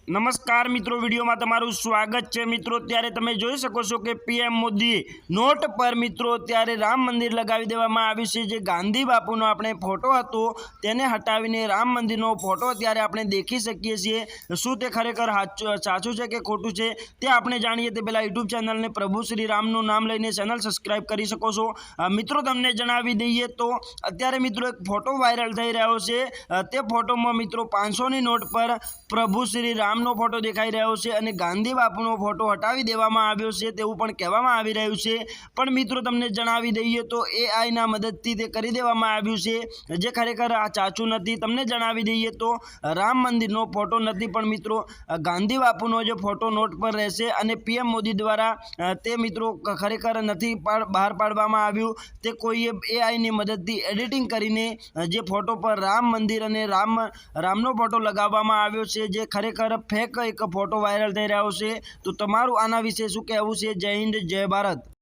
नमस्कार मित्रों, विडियो में तमारू स्वागत है। मित्रों त्यारे तमे जोई शको छो कि पीएम मोदी नोट पर मित्रों त्यारे राम मंदिर लगावी देवामां आव्युं छे। जे गांधी बापूनो आपणे फोटो हतो तेने हटावीने राम मंदिरनो फोटो त्यारे आपणे देखी शकीए छीए। शुं ते खरेखर साचुं छे के खोटुं छे ते आपणे जाणीए ते पहेला यूट्यूब चेनल ने प्रभु श्री रामनुं नाम लईने चेनल सब्सक्राइब करी शको छो। मित्रों तमने जणावी दईए तो अत्यारे मित्रों एक फोटो वायरल थई रह्यो छे। ते फोटोमां मित्रों 500 नी नोट पर प्रभु श्री रामनो फोटो देखाई रह्यो छे अने गांधी बापूनो फोटो हटावी देवामां आव्यो छे तेवुं पण कहेवामां आवी रह्युं छे। पण मित्रों तमने जणावी दईए तो एआई ना मददथी ते करी देवामां आव्युं छे, जे खरेखर आ साचुं नथी। तमने जणावी दईए तो राम मंदिरनो फोटो नथी पण मित्रों गांधी बापूनो जो फोटो नोट पर रहेशे अने पीएम मोदी द्वारा ते मित्रों खरेखर नथी बहार पाडवामां आव्युं। ते कोईए एआई नी मददथी एडिटिंग करीने जे फोटो पर राम मंदिर अने रामनो फोटो लगाववामां आव्यो छे, जे खरेखर फेक एक फोटो वायरल थई रह्यो छे। तो तमारुं आना विषे शुं कहेवुं छे? जय हिंद, जय भारत।